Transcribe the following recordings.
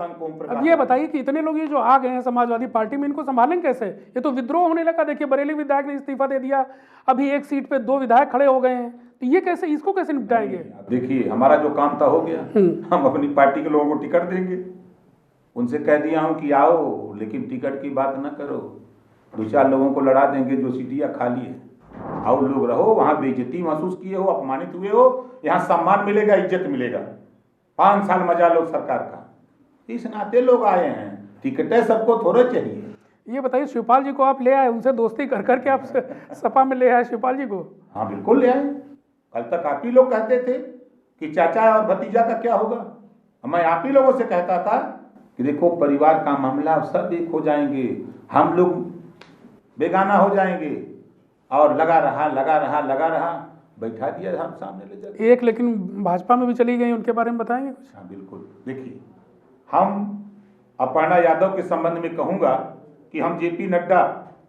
आतंक ओम प्रकाश। अब ये बताइए कि इतने लोग ये जो आ गए हैं समाजवादी पार्टी में, इनको संभालेंगे कैसे? ये तो विद्रोह होने लगा। देखिए बरेली विधायक ने इस्तीफा दे दिया, अभी एक सीट पे 2 विधायक खड़े हो गए हैं, तो ये कैसे, इसको कैसे निपटाएंगे? देखिए हमारा जो काम था हो गया, हम अपनी पार्टी के लोगों को टिकट देंगे। उनसे कह दिया हूं कि आओ, लेकिन टिकट की बात ना करो, 2-4 लोगों को लड़ा देंगे जो सीटियां खाली है, आओ लोग रहो, वहां बेइज्जती महसूस किए हो, अपमानित हुए हो, यहाँ सम्मान मिलेगा, इज्जत मिलेगा, 5 साल मजा लो सरकार का, इस नाते लोग आए हैं। टिकटें सबको थोड़ा चाहिए। ये बताइए शिवपाल जी को आप ले आए, उनसे दोस्ती कर करके आप सपा में ले आए शिवपाल जी को? हाँ बिल्कुल ले आए। कल तक आप ही लोग कहते थे कि चाचा और भतीजा का क्या होगा, मैं आप ही लोगों से कहता था कि देखो परिवार का मामला सब एक हो जाएंगे, हम लोग बेगाना हो जाएंगे, और लगा रहा, बैठा दिया हम सामने ले जाकर। एक लेकिन भाजपा में भी चली गई, उनके बारे में बताएंगे कुछ? हाँ बिल्कुल। देखिए हम अपर्णा यादव के संबंध में कहूंगा कि हम जेपी नड्डा,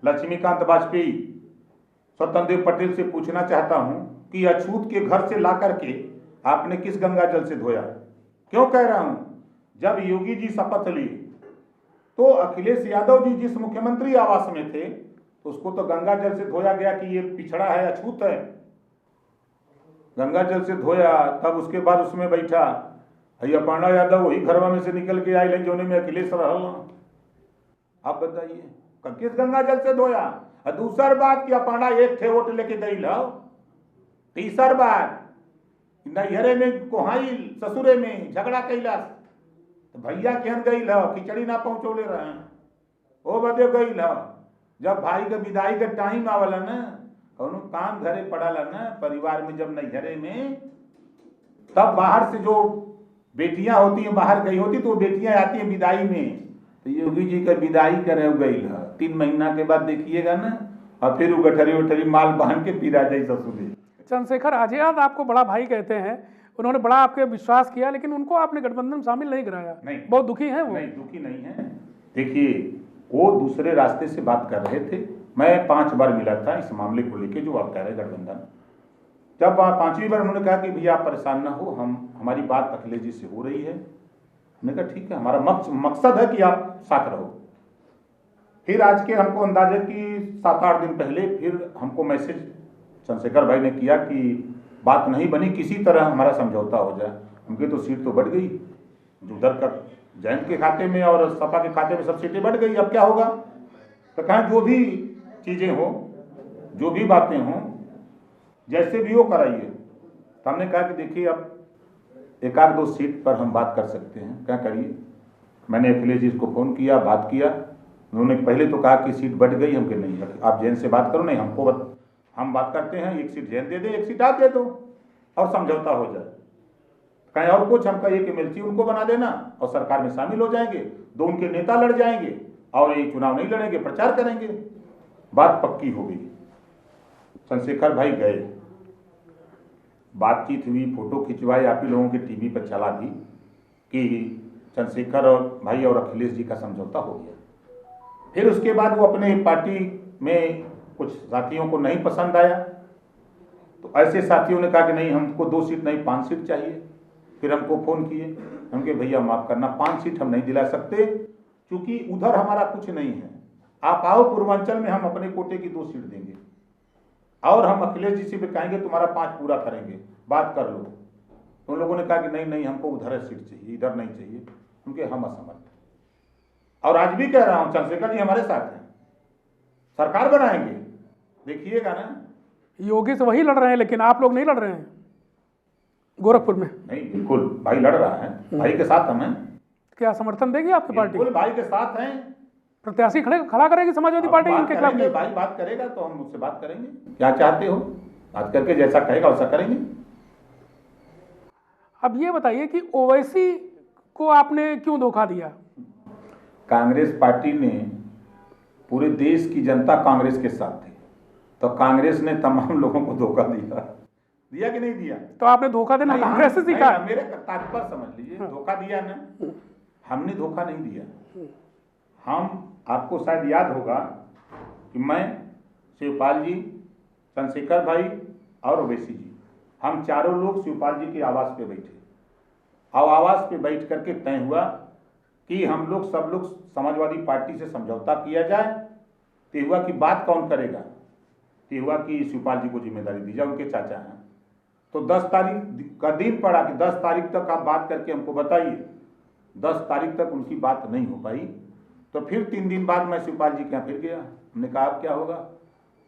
लक्ष्मीकांत वाजपेयी, स्वतंत्र देव पटेल से पूछना चाहता हूं कि अछूत के घर से ला करके आपने किस गंगा जल से धोया? क्यों कह रहा हूं, जब योगी जी शपथ ली तो अखिलेश यादव जी जिस मुख्यमंत्री आवास में थे उसको तो गंगा जल से धोया गया कि ये पिछड़ा है, अछूत है, गंगा जल से धोया। तब उसके बाद उसमें बैठा अपर्णा यादव, वही घरवा में से निकल के आई जोने में अखिलेश रहल। आप बताइए किस गंगा जल से धोया? और दूसर बात कि अपर्णा एक थे वोट लेके गई लो, तीसर बात नैहरे में कोहाई, ससुरे में झगड़ा कैलाश, तो भैया केहन गई लो, खिचड़ी ना पहुंचोले रहे, ओ बदे गई लो। जब भाई के विदाई के टाइम आवला ना, कौनो काम घरे पड़ाला ना परिवार में, जब नैहरे में, तब बाहर से जो बेटियां होती हैं बाहर गई होती तो वो बेटियां आती हैं विदाई में, तो योगी जी का विदाई करे गई है, 3 महीना के बाद देखिएगा ना, और फिर वो गठरी उठरी माल बांध के फिर आ जाए ससुरे। चंद्रशेखर आजाद आपको बड़ा भाई कहते हैं, उन्होंने बड़ा आपके विश्वास किया, लेकिन उनको आपने गठबंधन में शामिल नहीं कराया। नहीं, बहुत दुखी हैं वो? नहीं दुखी नहीं है। देखिए वो दूसरे रास्ते से बात कर रहे थे, मैं 5 बार मिला था इस मामले को लेके जो आप कह रहे गठबंधन। जब 5वीं बार उन्होंने कहा कि भैया आप परेशान ना हो, हमारी बात अखिलेश जी से हो रही है, हमने कहा ठीक है, हमारा मकसद है कि आप साथ रहो। फिर आज के हमको अंदाजा कि 7-8 दिन पहले फिर हमको मैसेज चंद्रशेखर भाई ने किया कि बात नहीं बनी, किसी तरह हमारा समझौता हो जाए। उनकी तो सीट तो बढ़ गई, उधर का जयंत के खाते में और सपा के खाते में सब सीटें बढ़ गई, अब क्या होगा? तो कहें जो भी चीज़ें हो, जो भी बातें हों, जैसे भी वो कराइए। तो हमने कहा कि देखिए अब 1-2 सीट पर हम बात कर सकते हैं, क्या करिए। मैंने अखिलेश जी को फ़ोन किया, बात किया, उन्होंने पहले तो कहा कि सीट बढ़ गई, हम कहे नहीं आप जैन से बात करो, नहीं हमको हम बात करते हैं, 1 सीट जैन दे दे, 1 सीट आप दे दो और समझौता हो जाए। कहीं और कुछ हमका एक MLC उनको बना देना और सरकार में शामिल हो जाएंगे, 2 उनके नेता लड़ जाएंगे और ये चुनाव नहीं लड़ेंगे, प्रचार करेंगे। बात पक्की हो गई। चंद्रशेखर भाई गए, बातचीत हुई, फोटो खिंचवाई, आप ही लोगों के टीवी पर चला भी कि चंद्रशेखर और भाई और अखिलेश जी का समझौता हो गया। फिर उसके बाद वो अपने पार्टी में कुछ साथियों को नहीं पसंद आया, तो ऐसे साथियों ने कहा कि नहीं हमको 2 सीट नहीं 5 सीट चाहिए। फिर हमको फ़ोन किए, हम कहे भैया माफ़ करना, 5 सीट हम नहीं दिला सकते क्योंकि उधर हमारा कुछ नहीं है, आप आओ पूर्वांचल में हम अपने कोटे की 2 सीट देंगे और हम अखिलेश जी से भी कहेंगे तुम्हारा 5 पूरा करेंगे, बात कर लो। तो उन लोगों ने कहा कि नहीं नहीं हमको उधर सीट चाहिए, इधर नहीं चाहिए। उनके हम असमर्थ। और आज भी कह रहा हूँ चंद्रशेखर जी हमारे साथ हैं, सरकार बनाएंगे, देखिएगा ना। योगी से वही लड़ रहे हैं, लेकिन आप लोग नहीं लड़ रहे हैं गोरखपुर में? नहीं बिल्कुल भाई लड़ रहा है, भाई के साथ हम हैं। क्या समर्थन देगी आपकी पार्टी? बिल्कुल भाई के साथ हैं। प्रत्याशी खड़ा करेगी समाजवादी पार्टी इनके खिलाफ? भाई बात करेगा तो हम उससे बात करेंगे, क्या चाहते हो बात करके, जैसा कहेगा वैसा करेंगे। अब ये बताइए कि ओवैसी को आपने क्यों धोखा दिया? कांग्रेस पार्टी ने, पूरे देश की जनता कांग्रेस के साथ थी, तो कांग्रेस ने तमाम लोगों को धोखा दिया कि नहीं दिया? तो आपने धोखा देना कांग्रेस से सीखा? मेरे तात्पर्य समझ लीजिए, धोखा दिया ना, हमने धोखा नहीं दिया। हम, आपको शायद याद होगा कि मैं, शिवपाल जी, चंद्रशेखर भाई और ओवैसी जी, हम चारों लोग शिवपाल जी के आवास पे बैठे और आवास पे बैठ करके तय हुआ कि हम लोग सब लोग समाजवादी पार्टी से समझौता किया जाए, तेहुआ की बात कौन करेगा? तेहुआ की शिवपाल जी को जिम्मेदारी दी जाए, उनके चाचा हैं। तो 10 तारीख का दिन पड़ा कि 10 तारीख तक आप बात करके हमको बताइए। 10 तारीख तक उनकी बात नहीं हो पाई। तो फिर 3 दिन बाद मैं शिवपाल जी के यहाँ फिर गया। हमने कहा अब क्या होगा?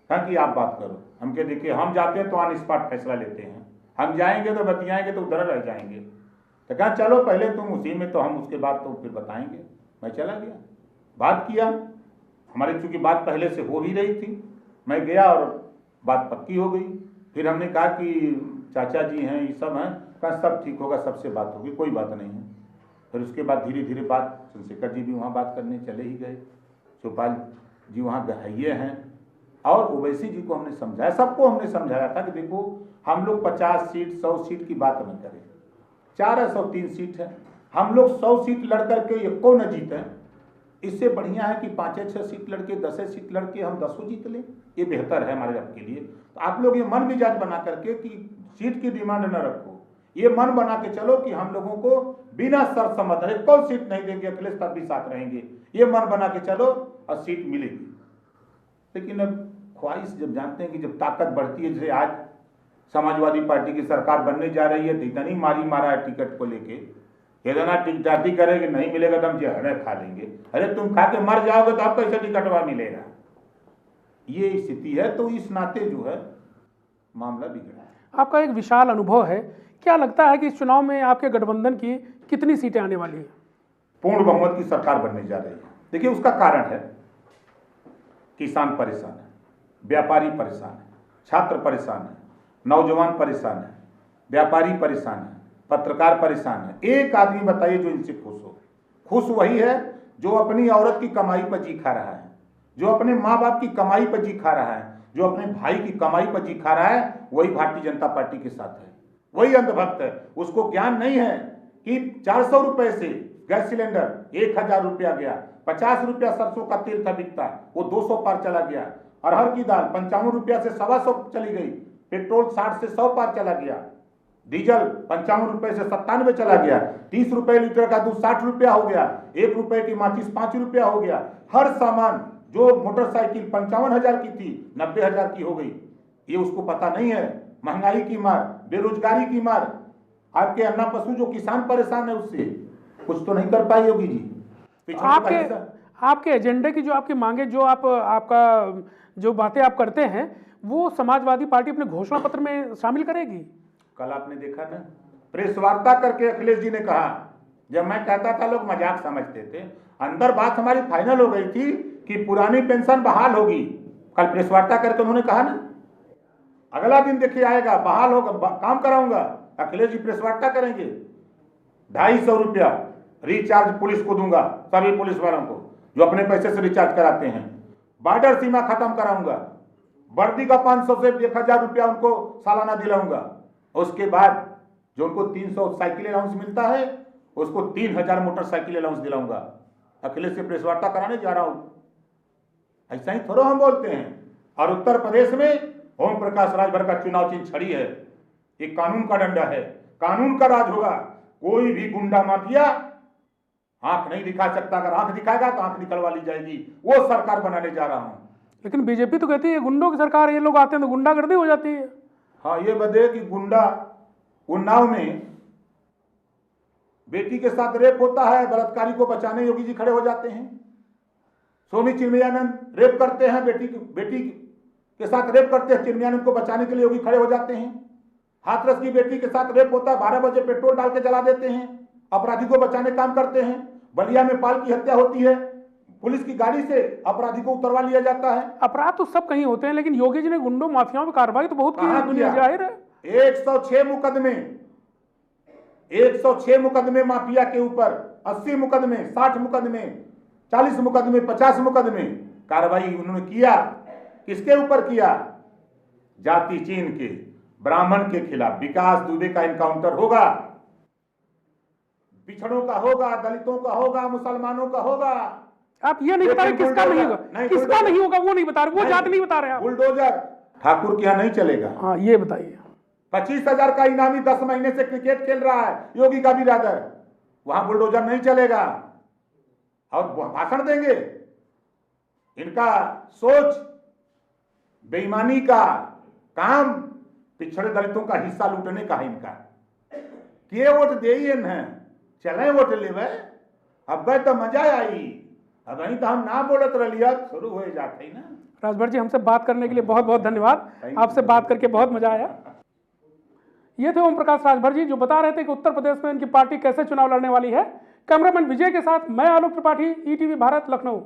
कहा कि आप बात करो। हम कहे देखिए, हम जाते हैं तो ऑन स्पॉट फैसला लेते हैं, हम जाएंगे तो बतियाएंगे तो उधर रह जाएंगे। तो कहा चलो पहले तुम उसी में, तो हम उसके बाद तो फिर बताएंगे। मैं चला गया, बात किया। हमारी चूंकि बात पहले से हो ही रही थी, मैं गया और बात पक्की हो गई। फिर हमने कहा कि चाचा जी हैं, ये सब हैं। कहा सब ठीक होगा, सबसे बात होगी, कोई बात नहीं है। फिर उसके बाद धीरे धीरे बात, चंद्रशेखर जी भी वहाँ बात करने चले ही गए, शिवपाल जी वहाँ गहाइए हैं। और ओवैसी जी को हमने समझाया, सबको हमने समझाया था कि देखो हम लोग 50 सीट 100 सीट की बात न करें। 403 सीट है, हम लोग 100 सीट लड़ करके एको न जीतें, इससे बढ़िया है कि 5-6 सीट लड़के 10 सीट लड़के हम 10 जीत लें, ये बेहतर है हमारे आपके लिए। तो आप लोग ये मन मिजाज बना करके कि सीट की डिमांड न रखो, ये मन बना के चलो कि हम लोगों को बिना शर्त समझ कौन सीट नहीं देंगे, अखिलेश तक भी साथ रहेंगे, ये मन बना के चलो और सीट मिलेगी। लेकिन अब ख्वाहिश जब जानते हैं कि जब ताकत बढ़ती है, जैसे आज समाजवादी पार्टी की सरकार बनने जा रही है, तो इतनी मारी मारा है टिकट को लेके, इतना टिकटाटी करेंगे, नहीं मिलेगा तो हम जहर खा लेंगे। अरे तुम खा के मर जाओगे तो आपको कैसे टिकटवा मिलेगा? ये स्थिति है। तो इस नाते जो है मामला बिगड़ा है। आपका एक विशाल अनुभव है, क्या लगता है कि इस चुनाव में आपके गठबंधन की कितनी सीटें आने वाली हैं? पूर्ण बहुमत की सरकार बनने जा रही है। देखिए उसका कारण है, किसान परेशान है, व्यापारी परेशान है, छात्र परेशान है, नौजवान परेशान है, व्यापारी परेशान है, पत्रकार परेशान है। एक आदमी बताइए जो इनसे खुश हो? खुश वही है जो अपनी औरत की कमाई पर जी खा रहा है, जो अपने माँ बाप की कमाई पर जी खा रहा है, जो अपने भाई की कमाई पर जी खा रहा है, वही भारतीय जनता पार्टी के साथ है, वही अंधभक्त है। उसको ज्ञान नहीं है कि 400 रुपए से गैस सिलेंडर 1000 रुपया गया, 50 रुपया सरसों का तेल था बिकता, वो 200 पार चला गया। अरहर की दाल 55 रुपया से 125 चली गई, पेट्रोल 60 से 100 पार चला गया, डीजल 55 रुपए से 97 चला गया, 30 रुपए लीटर का दूध 60 रुपया हो गया, 1 रुपए की माचिस 5 रुपया हो गया। हर सामान, जो मोटरसाइकिल 55,000 की थी 90,000 की हो गई। ये उसको पता नहीं है। महंगाई की मार, बेरोजगारी की मार, आपके अन्ना पशु जो किसान परेशान है, उससे कुछ तो नहीं कर पाई योगी जी। आपके एजेंडे की जो आपकी मांगे, जो आपका जो बातें आप करते हैं, वो समाजवादी पार्टी अपने घोषणा पत्र में शामिल करेगी? कल आपने देखा ना, प्रेस वार्ता करके अखिलेश जी ने कहा, जब मैं कहता था लोग मजाक समझते थे, अंदर बात हमारी फाइनल हो गई थी कि पुरानी पेंशन बहाल होगी। कल प्रेस वार्ता करके उन्होंने कहा ना, अगला दिन देखिए आएगा, बहाल होगा, काम कराऊंगा। अखिलेश जी प्रेस वार्ता करेंगे, 250 रुपया रिचार्ज पुलिस को दूंगा, सभी पुलिस वालों को जो अपने पैसे से रिचार्ज कराते हैं। बॉर्डर सीमा खत्म कराऊंगा, वर्दी का 500 से 1000 रुपया उनको सालाना दिलाऊंगा। उसके बाद जो उनको 300 साइकिल अलाउंस मिलता है, उसको 3000 मोटरसाइकिल अलाउंस दिलाऊंगा। अखिलेश से प्रेस वार्ता कराने जा रहा हूं। ऐसा ही थोड़ा हम बोलते हैं। और उत्तर प्रदेश में ओम प्रकाश राजभर का चुनाव चिन्ह छड़ी है, ये कानून का डंडा है, कानून का राज होगा। कोई भी गुंडा माफिया आंख नहीं दिखा सकता, अगर आंख दिखाएगा तो आंख निकलवा ली जाएगी। वो सरकार बनाने जा रहा हूं। लेकिन बीजेपी तो कहती है गुंडों की सरकार, ये लोग आते हैं तो गुंडागर्दी हो जाती है। हाँ, ये बदे कि गुंडा, उन्नाव में बेटी के साथ रेप होता है, बलात्कारी को बचाने योगी जी खड़े हो जाते हैं। सोनी चिन्मयानंद रेप करते हैं, बेटी के साथ रेप करते हैं, चिन्मयानंद को बचाने के लिए योगी खड़े हो जाते हैं। हाथरस की बेटी के साथ रेप होता है, 12 बजे पेट्रोल डाल के जला देते हैं, अपराधी को बचाने काम करते हैं। बलिया में पाल की हत्या होती है, पुलिस की गाड़ी से अपराधी को उतरवा लिया जाता है। अपराध तो सब कहीं होते हैं, लेकिन योगी जी ने गुंडों माफियाओं पर कार्रवाई तो बहुत की है, दुनिया जाहिर है। 106 मुकदमे, 106 मुकदमे माफिया के ऊपर, 80 मुकदमे, 60 मुकदमे, 40 मुकदमे, 50 मुकदमे कार्रवाई उन्होंने किया। किसके ऊपर किया? जाति चीन के ब्राह्मण के खिलाफ विकास दुबे का इनकाउंटर होगा, पिछड़ों का होगा, दलितों का होगा, मुसलमानों का होगा। आप ये नहीं बता रहे किसका नहीं होगा, किसका नहीं होगा वो नहीं बता रहे, वो जात नहीं बता रहे आप। बुलडोजर ठाकुर के यहाँ नहीं चलेगा। हाँ, ये बताइए। 25,000 का इनामी 10 महीने से क्रिकेट खेल रहा है योगी का बिरादर, वहां बुलडोजर नहीं चलेगा। और भाषण देंगे। इनका सोच बेईमानी का काम, पिछड़े दलितों का हिस्सा लूटने का है इनका। के वोट दे चले वोट लेवे, अब तो मजा आई, अब तो हम ना बोलत रहिए, शुरू हो जाते ना। राजभर जी, हमसे बात करने के लिए बहुत बहुत धन्यवाद। आपसे बात करके बहुत मजा आया। ये थे ओम प्रकाश राजभर जी, जो बता रहे थे कि उत्तर प्रदेश में इनकी पार्टी कैसे चुनाव लड़ने वाली है। कैमरामैन विजय के साथ मैं आलोक त्रिपाठी, ईटीवी भारत, लखनऊ।